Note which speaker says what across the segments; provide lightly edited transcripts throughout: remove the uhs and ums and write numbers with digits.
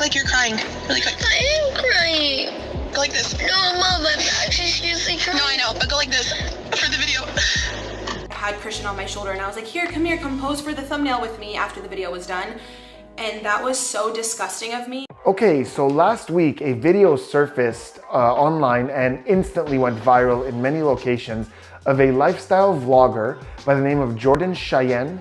Speaker 1: like you're crying really quick.
Speaker 2: I am crying.
Speaker 1: Go like this.
Speaker 2: No, Mom, I'm actually seriously crying.
Speaker 1: No, I know, but go like this for the video.
Speaker 3: I had Christian on my shoulder and I was like, here, come pose for the thumbnail with me after the video was done. And that was so disgusting of me.
Speaker 4: Okay, so last week a video surfaced online and instantly went viral in many locations of a lifestyle vlogger by the name of Cheyenne.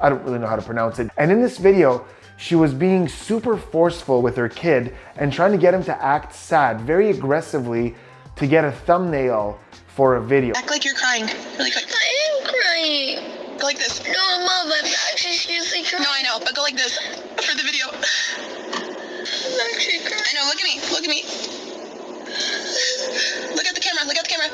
Speaker 4: I don't really know how to pronounce it. And in this video, she was being super forceful with her kid and trying to get him to act sad very aggressively to get a thumbnail for a video.
Speaker 1: Act like you're crying really quick.
Speaker 2: I am crying.
Speaker 1: Go like this.
Speaker 2: No, Mom, I'm actually seriously crying.
Speaker 1: No, I know, but go like this for the video.
Speaker 2: I'm actually crying.
Speaker 1: I know, look at me, look at me. Look at the camera, look at the camera.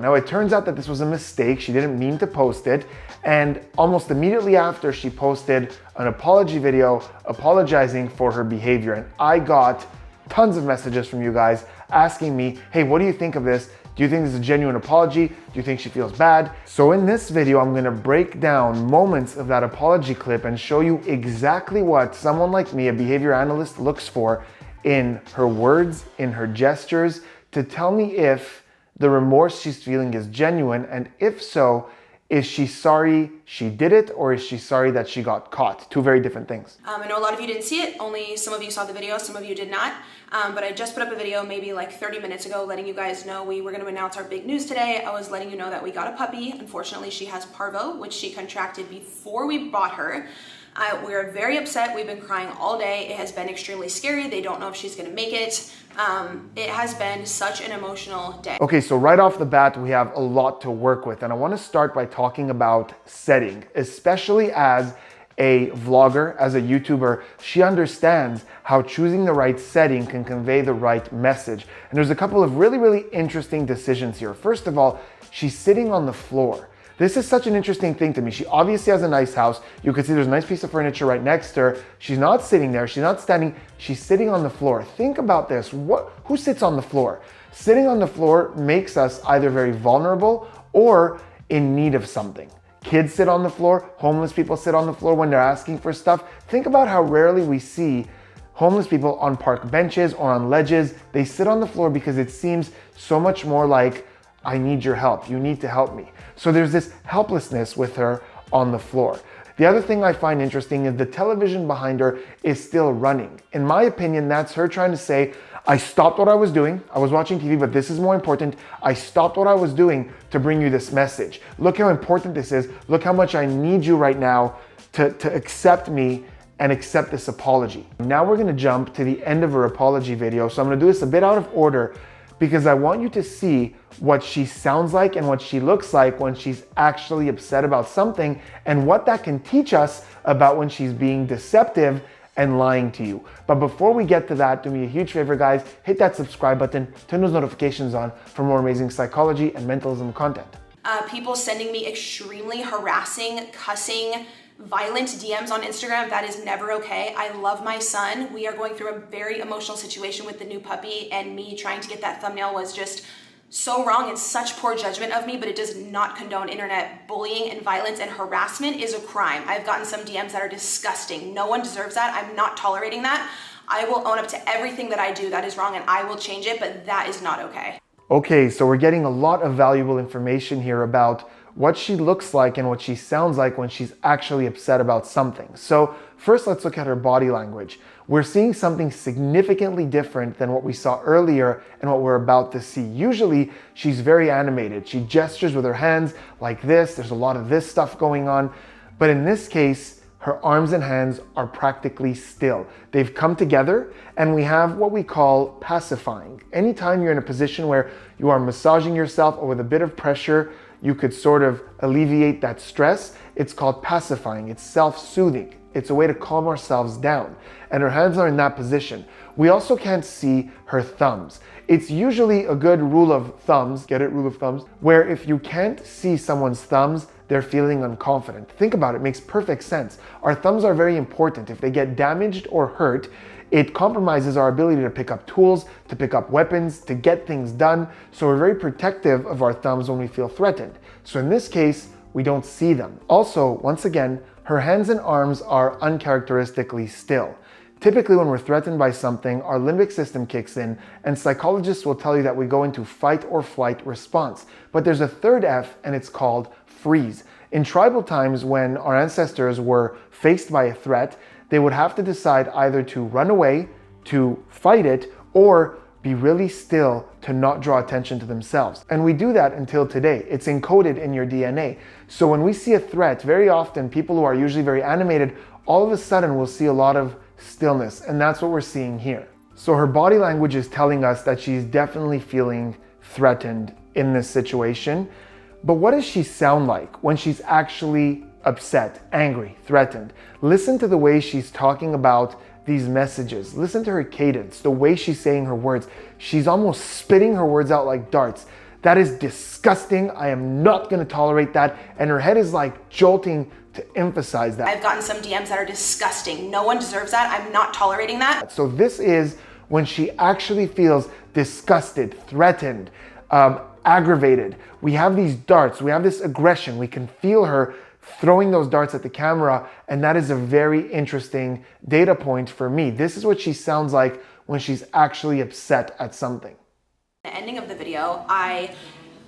Speaker 4: Now it turns out that this was a mistake. She didn't mean to post it. And almost immediately after, she posted an apology video apologizing for her behavior. And I got tons of messages from you guys asking me, hey, what do you think of this? Do you think this is a genuine apology? Do you think she feels bad? So in this video, I'm gonna break down moments of that apology clip and show you exactly what someone like me, a behavior analyst, looks for in her words, in her gestures, to tell me if the remorse she's feeling is genuine, and if so, is she sorry she did it, or is she sorry that she got caught? Two very different things.
Speaker 3: I know a lot of you didn't see it, only some of you saw the video, some of you did not. But I just put up a video maybe like 30 minutes ago letting you guys know we were gonna announce our big news today. I was letting you know that we got a puppy. Unfortunately, she has parvo, which she contracted before we bought her. We're very upset. We've been crying all day. It has been extremely scary. They don't know if she's gonna make it. It has been such an emotional day.
Speaker 4: Okay, so right off the bat, we have a lot to work with. And I wanna start by talking about setting, especially as a vlogger, as a YouTuber. She understands how choosing the right setting can convey the right message. And there's a couple of really, really interesting decisions here. First of all, she's sitting on the floor. This is such an interesting thing to me. She obviously has a nice house. You can see there's a nice piece of furniture right next to her. She's not sitting there, she's not standing, she's sitting on the floor. Think about this. Who sits on the floor? Sitting on the floor makes us either very vulnerable or in need of something. Kids sit on the floor, homeless people sit on the floor when they're asking for stuff. Think about how rarely we see homeless people on park benches or on ledges. They sit on the floor because it seems so much more like, I need your help, you need to help me. So there's this helplessness with her on the floor. The other thing I find interesting is the television behind her is still running. In my opinion, that's her trying to say, I stopped what I was doing. I was watching TV, but this is more important. I stopped what I was doing to bring you this message. Look how important this is. Look how much I need you right now to accept me and accept this apology. Now we're gonna jump to the end of her apology video. So I'm gonna do this a bit out of order because I want you to see what she sounds like and what she looks like when she's actually upset about something, and what that can teach us about when she's being deceptive and lying to you. But before we get to that, do me a huge favor, guys, hit that subscribe button, turn those notifications on for more amazing psychology and mentalism content.
Speaker 3: People sending me extremely harassing, cussing, violent DMs on Instagram, that is never okay. I love my son. We are going through a very emotional situation with the new puppy, and me trying to get that thumbnail was just so wrong. It's such poor judgment of me, but it does not condone internet bullying and violence, and harassment is a crime. I've gotten some DMs that are disgusting. No one deserves that. I'm not tolerating that. I will own up to everything that I do that is wrong, and I will change it, but that is not okay.
Speaker 4: Okay, so we're getting a lot of valuable information here about what she looks like and what she sounds like when she's actually upset about something. So first, let's look at her body language. We're seeing something significantly different than what we saw earlier and what we're about to see. Usually, she's very animated. She gestures with her hands like this. There's a lot of this stuff going on. But in this case, her arms and hands are practically still. They've come together, and we have what we call pacifying. Anytime you're in a position where you are massaging yourself or with a bit of pressure, you could sort of alleviate that stress. It's called pacifying. It's self-soothing. It's a way to calm ourselves down. And her hands are in that position. We also can't see her thumbs. It's usually a good rule of thumbs, get it, rule of thumbs, where if you can't see someone's thumbs, they're feeling unconfident. Think about it, it makes perfect sense. Our thumbs are very important. If they get damaged or hurt, it compromises our ability to pick up tools, to pick up weapons, to get things done. So we're very protective of our thumbs when we feel threatened. So in this case, we don't see them. Also, once again, her hands and arms are uncharacteristically still. Typically, when we're threatened by something, our limbic system kicks in, and psychologists will tell you that we go into fight or flight response. But there's a third F, and it's called freeze. In tribal times, when our ancestors were faced by a threat, they would have to decide either to run away, to fight it, or be really still to not draw attention to themselves. And we do that until today. It's encoded in your DNA. So when we see a threat, very often people who are usually very animated, all of a sudden we'll see a lot of stillness, and that's what we're seeing here. So her body language is telling us that she's definitely feeling threatened in this situation. But what does she sound like when she's actually upset, angry, threatened? Listen to the way she's talking about these messages. Listen to her cadence, the way she's saying her words. She's almost spitting her words out like darts. That is disgusting. I am not going to tolerate that. And her head is like jolting to emphasize that.
Speaker 3: I've gotten some DMs that are disgusting. No one deserves that. I'm not tolerating that.
Speaker 4: So this is when she actually feels disgusted, threatened, aggravated. We have these darts, we have this aggression. We can feel her throwing those darts at the camera, and that is a very interesting data point for me. This is what she sounds like when she's actually upset at something.
Speaker 3: At the ending of the video, I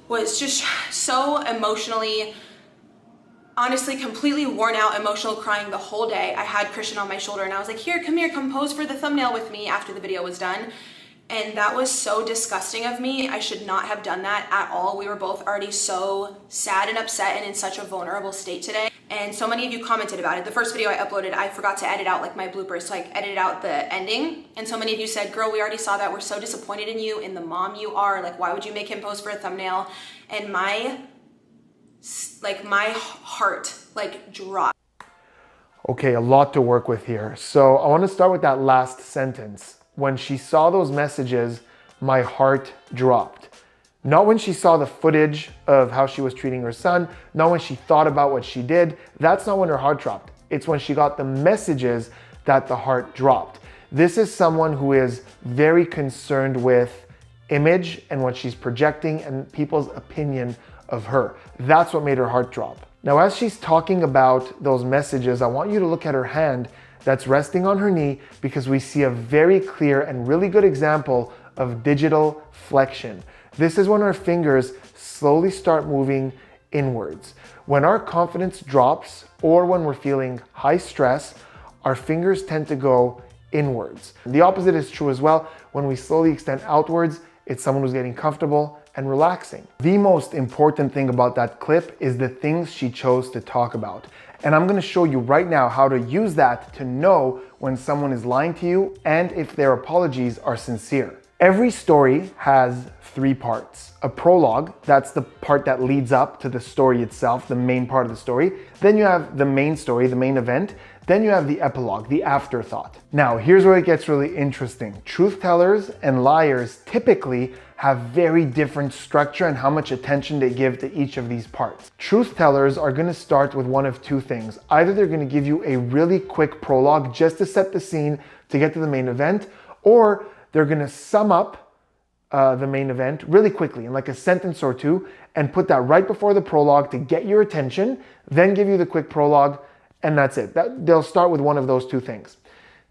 Speaker 3: was just so emotionally, honestly, completely worn out, emotional, crying the whole day. I had Christian on my shoulder and I was like, come pose for the thumbnail with me after the video was done. And that was so disgusting of me. I should not have done that at all. We were both already so sad and upset and in such a vulnerable state today. And so many of you commented about it. The first video I uploaded, I forgot to edit out like my bloopers, so I edited out the ending. And so many of you said, girl, we already saw that. We're so disappointed in you, in the mom you are. Like, why would you make him pose for a thumbnail? And my heart dropped.
Speaker 4: Okay, a lot to work with here. So I want to start with that last sentence. When she saw those messages, my heart dropped. Not when she saw the footage of how she was treating her son, not when she thought about what she did. That's not when her heart dropped. It's when she got the messages that the heart dropped. This is someone who is very concerned with image and what she's projecting and people's opinion of her. That's what made her heart drop. Now, as she's talking about those messages, I want you to look at her hand that's resting on her knee, because we see a very clear and really good example of digital flexion. This is when our fingers slowly start moving inwards. When our confidence drops or when we're feeling high stress, our fingers tend to go inwards. The opposite is true as well. When we slowly extend outwards, it's someone who's getting comfortable and relaxing. The most important thing about that clip is the things she chose to talk about. And I'm gonna show you right now how to use that to know when someone is lying to you and if their apologies are sincere. Every story has 3 parts. A prologue, that's the part that leads up to the story itself, the main part of the story. Then you have the main story, the main event. Then you have the epilogue, the afterthought. Now, here's where it gets really interesting. Truth tellers and liars typically have very different structure and how much attention they give to each of these parts. Truth tellers are going to start with one of 2 things. Either they're going to give you a really quick prologue just to set the scene to get to the main event, or they're going to sum up the main event really quickly in like a sentence or 2 and put that right before the prologue to get your attention, then give you the quick prologue, and that's it. They'll start with one of those 2 things.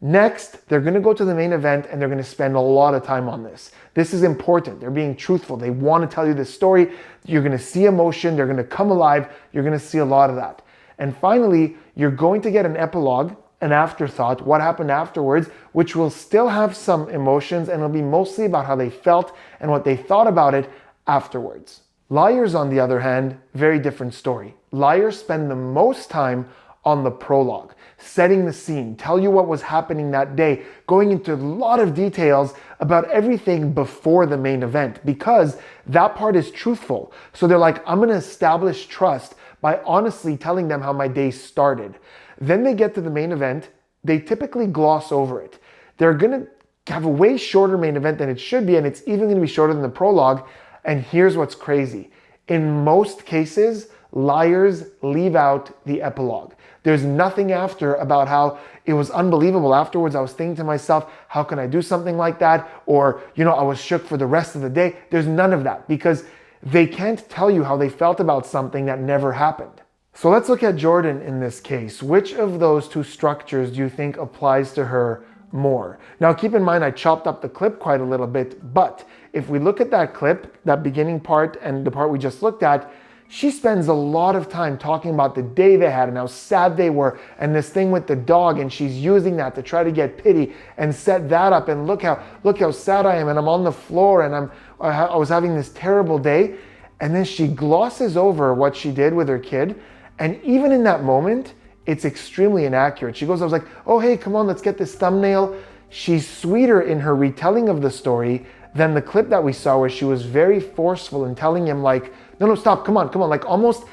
Speaker 4: Next, they're going to go to the main event and they're going to spend a lot of time on this. This is important. They're being truthful. They want to tell you this story. You're going to see emotion. They're going to come alive. You're going to see a lot of that. And finally, you're going to get an epilogue, an afterthought, what happened afterwards, which will still have some emotions, and it'll be mostly about how they felt and what they thought about it afterwards. Liars, on the other hand, very different story. Liars spend the most time on the prologue, setting the scene, tell you what was happening that day, going into a lot of details about everything before the main event, because that part is truthful. So they're like, I'm gonna establish trust by honestly telling them how my day started. Then they get to the main event, they typically gloss over it. They're gonna have a way shorter main event than it should be, and it's even gonna be shorter than the prologue. And here's what's crazy. In most cases, liars leave out the epilogue. There's nothing after about how it was unbelievable. Afterwards, I was thinking to myself, how can I do something like that? Or, I was shook for the rest of the day. There's none of that, because they can't tell you how they felt about something that never happened. So let's look at Jordan in this case. Which of those two structures do you think applies to her more? Now keep in mind I chopped up the clip quite a little bit, but if we look at that clip, that beginning part and the part we just looked at, she spends a lot of time talking about the day they had and how sad they were and this thing with the dog, and she's using that to try to get pity and set that up, and look how sad I am and I'm on the floor and I was having this terrible day. And then she glosses over what she did with her kid, and even in that moment it's extremely inaccurate. She goes, I was like, oh hey, come on, let's get this thumbnail. She's sweeter in her retelling of the story than the clip that we saw where she was very forceful in telling him like, no, stop, come on, like almost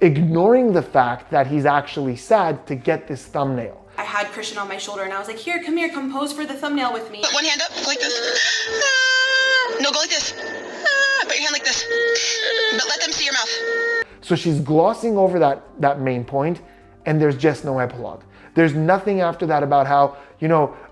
Speaker 4: ignoring the fact that he's actually sad to get this thumbnail.
Speaker 3: I had Christian on my shoulder and I was like, here, come here, come pose for the thumbnail with me.
Speaker 1: Put one hand up, go like this. No, go like this. Put your hand like this. But let them see your mouth.
Speaker 4: So she's glossing over that main point, and there's just no epilogue. There's nothing after that about how,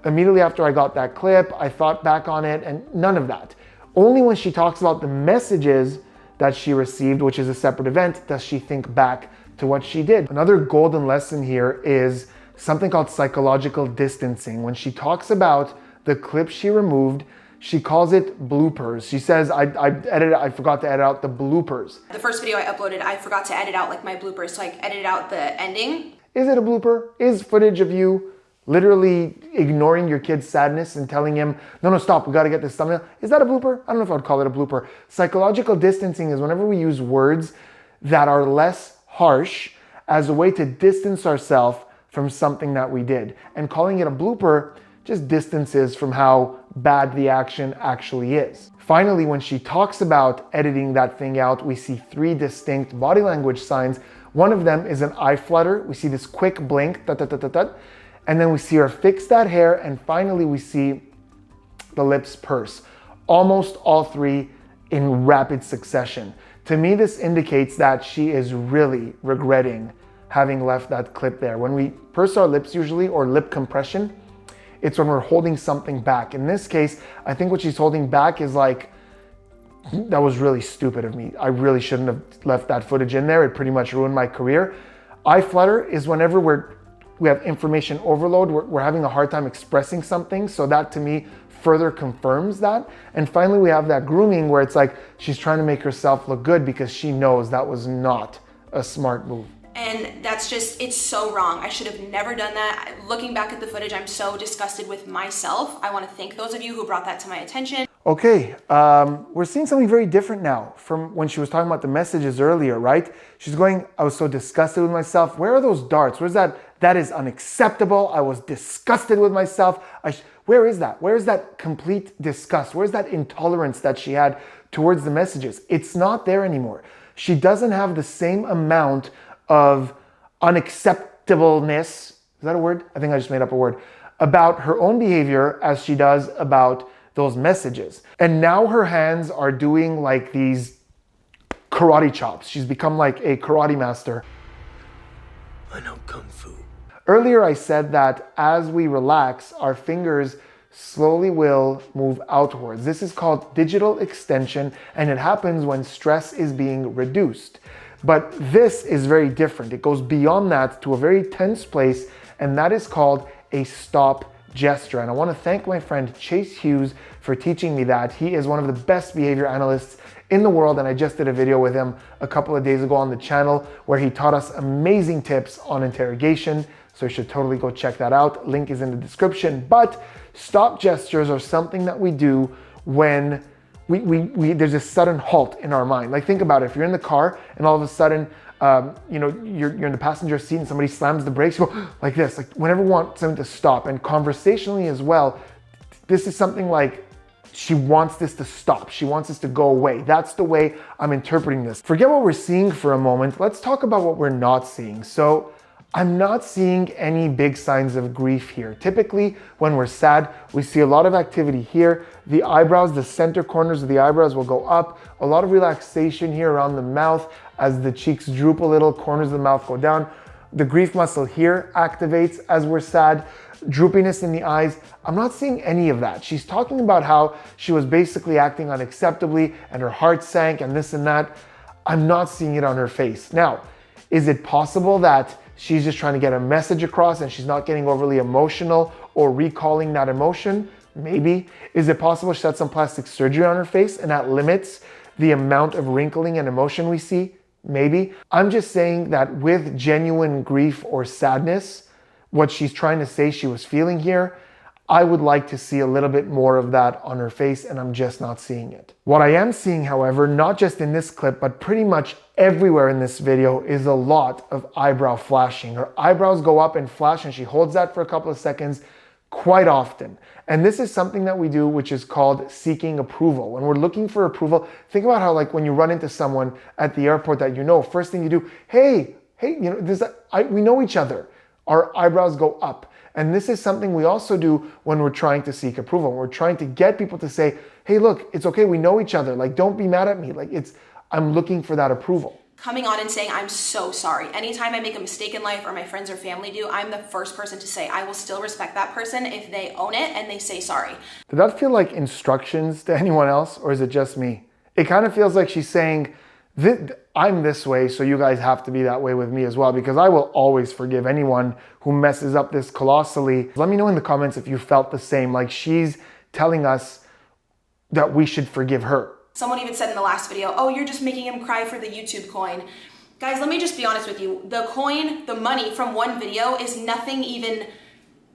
Speaker 4: immediately after I got that clip, I thought back on it, and none of that. Only when she talks about the messages that she received, which is a separate event, does she think back to what she did. Another golden lesson here is something called psychological distancing. When she talks about the clip she removed, she calls it bloopers. She says, I forgot to edit out the bloopers.
Speaker 3: The first video I uploaded, I forgot to edit out like my bloopers, so I edited out the ending.
Speaker 4: Is it a blooper? Is footage of you literally ignoring your kid's sadness and telling him, no, stop, we gotta get this thumbnail? Is that a blooper? I don't know if I would call it a blooper. Psychological distancing is whenever we use words that are less harsh as a way to distance ourselves from something that we did. And calling it a blooper just distances from how bad the action actually is. Finally, when she talks about editing that thing out, we see 3 distinct body language signs. One of them is an eye flutter. We see this quick blink, and then we see her fix that hair, and finally we see the lips purse. Almost all 3 in rapid succession. To me, this indicates that she is really regretting having left that clip there. When we purse our lips usually, or lip compression, it's when we're holding something back. In this case, I think what she's holding back is like, that was really stupid of me. I really shouldn't have left that footage in there. It pretty much ruined my career. Eye flutter is whenever we have information overload, we're having a hard time expressing something. So that to me further confirms that. And finally, we have that grooming where it's like she's trying to make herself look good because she knows that was not a smart move.
Speaker 3: And that's just, it's so wrong. I should have never done that. Looking back at the footage, I'm so disgusted with myself. I want to thank those of you who brought that to my attention.
Speaker 4: Okay, we're seeing something very different now from when she was talking about the messages earlier, right? She's going, I was so disgusted with myself. Where are those darts? Where's that? That is unacceptable. I was disgusted with myself. Where is that? Where is that complete disgust? Where's that intolerance that she had towards the messages? It's not there anymore. She doesn't have the same amount of unacceptableness, is that a word? I think I just made up a word, about her own behavior as she does about those messages. And now her hands are doing like these karate chops. She's become like a karate master.
Speaker 5: I know Kung Fu.
Speaker 4: Earlier I said that as we relax, our fingers slowly will move outwards. This is called digital extension, and it happens when stress is being reduced. But this is very different. It goes beyond that to a very tense place, and that is called a stop gesture. And I want to thank my friend Chase Hughes for teaching me that. He is one of the best behavior analysts in the world, and I just did a video with him a couple of days ago on the channel where he taught us amazing tips on interrogation. So you should totally go check that out. Link is in the description. But stop gestures are something that we do when there's a sudden halt in our mind. Like think about it, if you're in the car and all of a sudden, you're in the passenger seat and somebody slams the brakes, you go like this, like whenever we want something to stop. And conversationally as well, this is something like she wants this to stop. She wants this to go away. That's the way I'm interpreting this. Forget what we're seeing for a moment. Let's talk about what we're not seeing. So I'm not seeing any big signs of grief here. Typically, when we're sad, we see a lot of activity here. The eyebrows, the center corners of the eyebrows will go up. A lot of relaxation here around the mouth as the cheeks droop a little, corners of the mouth go down. The grief muscle here activates as we're sad. Droopiness in the eyes. I'm not seeing any of that. She's talking about how she was basically acting unacceptably and her heart sank and this and that. I'm not seeing it on her face. Now, Is it possible that she's just trying to get a message across and she's not getting overly emotional or recalling that emotion? Maybe. Is it possible she had some plastic surgery on her face and that limits the amount of wrinkling and emotion we see? Maybe. I'm just saying that with genuine grief or sadness, what she's trying to say she was feeling here, I would like to see a little bit more of that on her face, and I'm just not seeing it. What I am seeing, however, not just in this clip, but pretty much everywhere in this video, is a lot of eyebrow flashing. Her eyebrows go up and flash, and she holds that for a couple of seconds quite often. And this is something that we do, which is called seeking approval. When we're looking for approval, think about how, like, when you run into someone at the airport that you know, first thing you do, hey, you know, we know each other. Our eyebrows go up. And this is something we also do when we're trying to seek approval. We're trying to get people to say, hey, look, it's okay, we know each other. Like, don't be mad at me. Like, I'm looking for that approval.
Speaker 3: Coming on and saying, I'm so sorry. Anytime I make a mistake in life or my friends or family do, I'm the first person to say, I will still respect that person if they own it and they say sorry.
Speaker 4: Did that feel like instructions to anyone else, or is it just me? It kind of feels like she's saying, I'm this way, so you guys have to be that way with me as well, because I will always forgive anyone who messes up this colossally. Let me know in the comments if you felt the same, like she's telling us that we should forgive her.
Speaker 3: Someone even said in the last video, oh, you're just making him cry for the YouTube coin. Guys, let me just be honest with you. The coin, the money from one video is nothing even,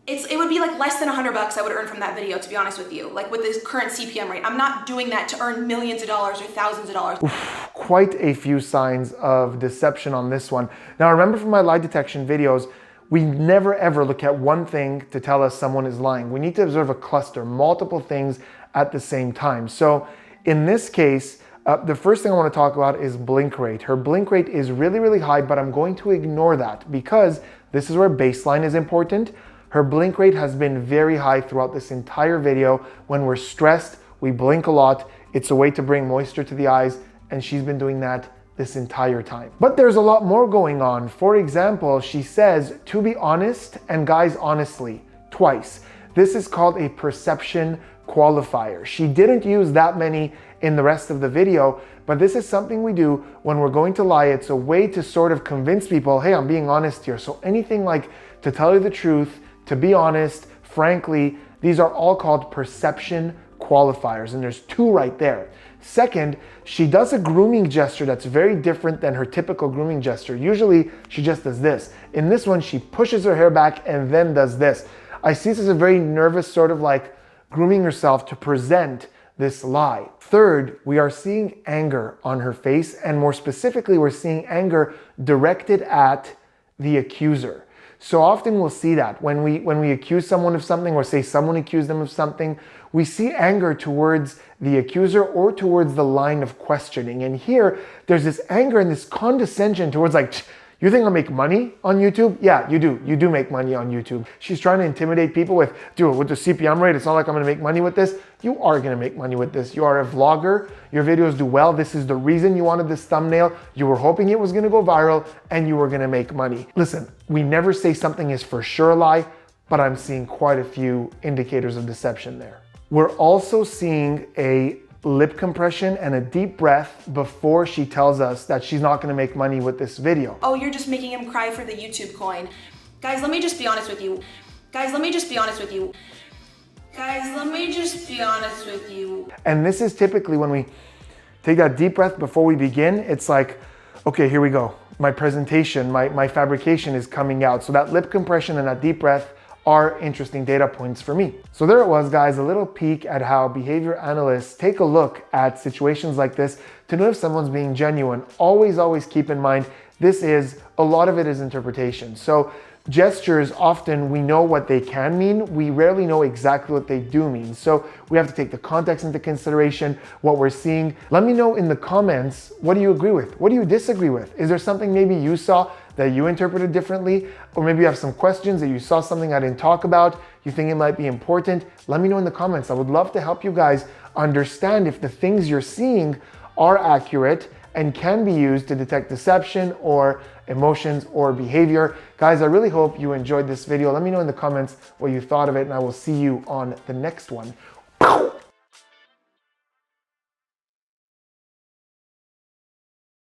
Speaker 3: it would be like less than $100 I would earn from that video, to be honest with you. Like with this current CPM rate, I'm not doing that to earn millions of dollars or thousands of dollars.
Speaker 4: Oof, quite a few signs of deception on this one. Now remember from my lie detection videos, we never ever look at one thing to tell us someone is lying. We need to observe a cluster, multiple things at the same time. So in this case, the first thing I want to talk about is blink rate. Her blink rate is really, really high, but I'm going to ignore that because this is where baseline is important. Her blink rate has been very high throughout this entire video. When we're stressed, we blink a lot. It's a way to bring moisture to the eyes, and she's been doing that this entire time. But there's a lot more going on. For example, she says, to be honest, and guys, honestly, twice. This is called a perception qualifier. She didn't use that many in the rest of the video, but this is something we do when we're going to lie. It's a way to sort of convince people, hey, I'm being honest here. So anything like to tell you the truth, to be honest, frankly, these are all called perception qualifiers, and there's two right there. Second, she does a grooming gesture that's very different than her typical grooming gesture. Usually she just does this. In this one, she pushes her hair back and then does this. I see this as a very nervous sort of like grooming herself to present this lie. Third, we are seeing anger on her face, and more specifically, we're seeing anger directed at the accuser. So often we'll see that when we accuse someone of something, or say someone accused them of something, we see anger towards the accuser or towards the line of questioning. And here, there's this anger and this condescension towards like, you think I make money on YouTube? Yeah, you do. You do make money on YouTube. She's trying to intimidate people with, dude, with the CPM rate, it's not like I'm gonna make money with this. You are gonna make money with this. You are a vlogger. Your videos do well. This is the reason you wanted this thumbnail. You were hoping it was gonna go viral and you were gonna make money. Listen, we never say something is for sure a lie, but I'm seeing quite a few indicators of deception there. We're also seeing a lip compression and a deep breath before she tells us that she's not gonna make money with this video.
Speaker 3: Oh, you're just making him cry for the YouTube coin. Guys, let me just be honest with you. Guys, let me just be honest with you. Guys, let me just be honest with you.
Speaker 4: And this is typically when we take that deep breath before we begin, it's like, okay, here we go. My presentation, my fabrication is coming out. So that lip compression and that deep breath are interesting data points for me. So there it was, guys, a little peek at how behavior analysts take a look at situations like this to know if someone's being genuine. Always keep in mind, a lot of it is interpretation. So gestures, often we know what they can mean. We rarely know exactly what they do mean. So we have to take the context into consideration, what we're seeing. Let me know in the comments, what do you agree with? What do you disagree with? Is there something maybe you saw that you interpreted differently? Or maybe you have some questions that you saw something I didn't talk about, you think it might be important? Let me know in the comments. I would love to help you guys understand if the things you're seeing are accurate and can be used to detect deception or emotions or behavior. Guys, I really hope you enjoyed this video. Let me know in the comments what you thought of it, and I will see you on the next one.